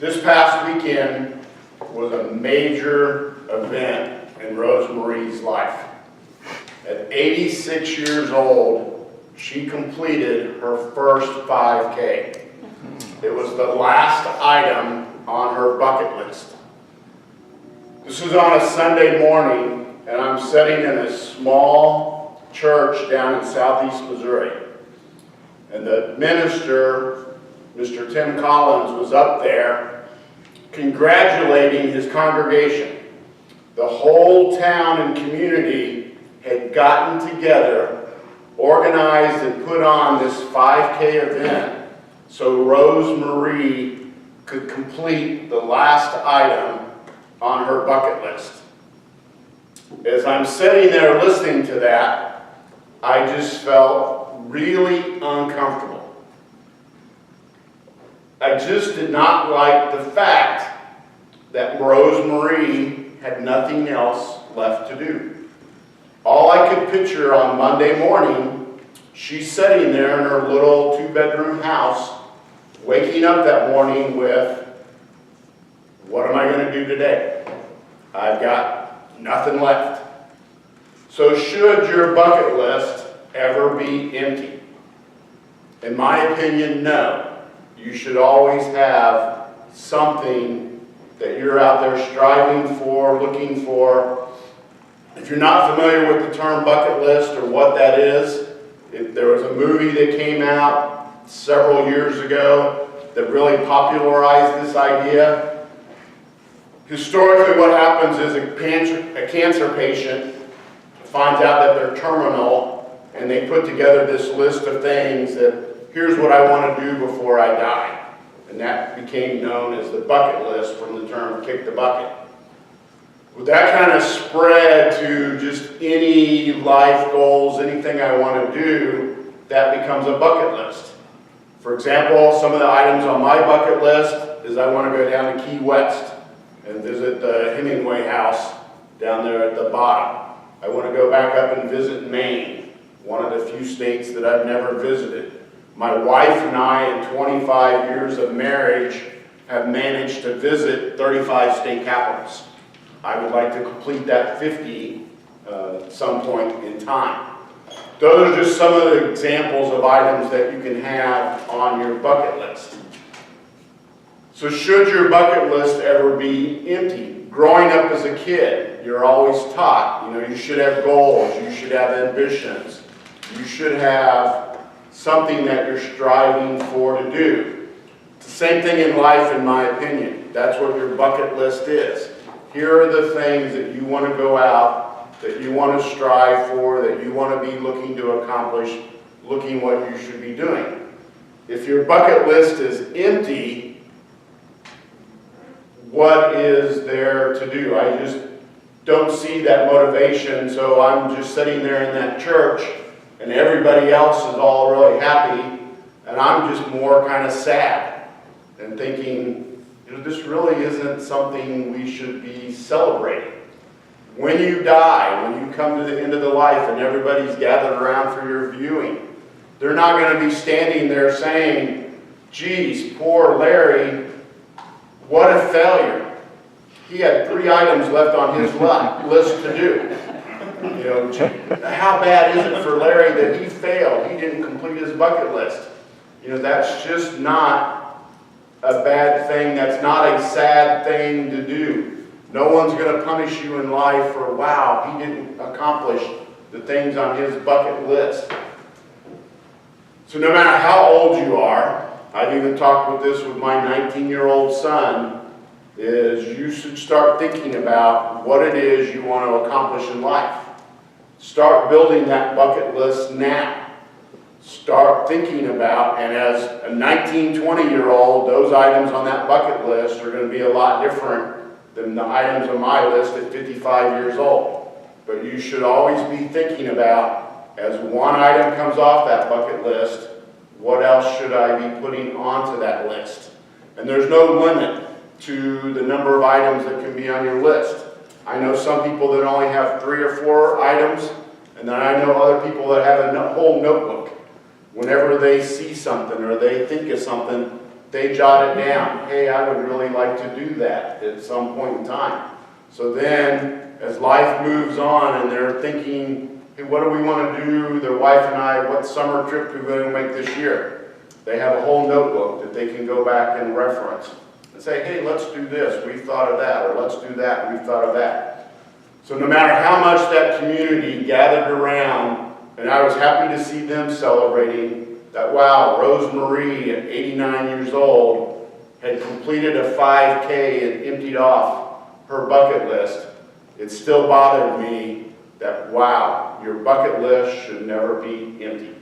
This past weekend was a major event in Rosemarie's life. At 86 years old, she completed her first 5K. It was the last item on her bucket list. This was on a Sunday morning, and I'm sitting in a small church down in southeast Missouri. And the minister, Mr. Tim Collins, was up there congratulating his congregation. The whole town and community had gotten together, organized and put on this 5K event so Rosemarie could complete the last item on her bucket list. As I'm sitting there listening to that, I just felt really uncomfortable. I just did not like the fact that Rosemarie had nothing else left to do. All I could picture on Monday morning, she's sitting there in her little 2-bedroom house, waking up that morning with, what am I going to do today? I've got nothing left. So should your bucket list ever be empty? In my opinion, no. You should always have something that you're out there striving for, looking for. If you're not familiar with the term bucket list or what that is, there was a movie that came out several years ago that really popularized this idea. Historically, what happens is a cancer patient finds out that they're terminal, and they put together this list of things that, here's what I want to do before I die. And that became known as the bucket list from the term kick the bucket. With that kind of spread to just any life goals, anything I want to do, that becomes a bucket list. For example, some of the items on my bucket list is I want to go down to Key West and visit the Hemingway house down there at the bottom. I want to go back up and visit Maine, one of the few states that I've never visited. My wife and I, in 25 years of marriage, have managed to visit 35 state capitals. I would like to complete that 50 at some point in time. Those are just some of the examples of items that you can have on your bucket list. So should your bucket list ever be empty? Growing up as a kid, you're always taught, you should have goals, you should have ambitions, you should have something that you're striving for to do. It's the same thing in life, in my opinion. That's what your bucket list is. Here are the things that you want to go out, that you want to strive for, that you want to be looking to accomplish, looking what you should be doing. If your bucket list is empty, what is there to do? I just don't see that motivation, so I'm just sitting there in that church and everybody else is all really happy, and I'm just more kind of sad and thinking, this really isn't something we should be celebrating. When you die, when you come to the end of the life and everybody's gathered around for your viewing, they're not going to be standing there saying, geez, poor Larry, what a failure. He had 3 items left on his list to do. How bad is it for Larry that he failed? He didn't complete his bucket list. That's just not a bad thing. That's not a sad thing to do. No one's going to punish you in life for, wow, he didn't accomplish the things on his bucket list. So no matter how old you are, I've even talked with this with my 19-year-old son, is you should start thinking about what it is you want to accomplish in life. Start building that bucket list now. Start thinking about, and as a 19, 20-year-old, those items on that bucket list are going to be a lot different than the items on my list at 55 years old. But you should always be thinking about, as one item comes off that bucket list, what else should I be putting onto that list? And there's no limit to the number of items that can be on your list. I know some people that only have 3 or 4 items, and then I know other people that have a whole notebook. Whenever they see something or they think of something, they jot it down. Hey, I would really like to do that at some point in time. So then, as life moves on and they're thinking, hey, what do we want to do? Their wife and I, what summer trip are we going to make this year? They have a whole notebook that they can go back and reference and say, hey, let's do this. We've thought of that. Or let's do that. We've thought of that. So no matter how much that community gathered around, and I was happy to see them celebrating that, wow, Rose Marie at 89 years old had completed a 5K and emptied off her bucket list. It still bothered me that, wow, your bucket list should never be empty.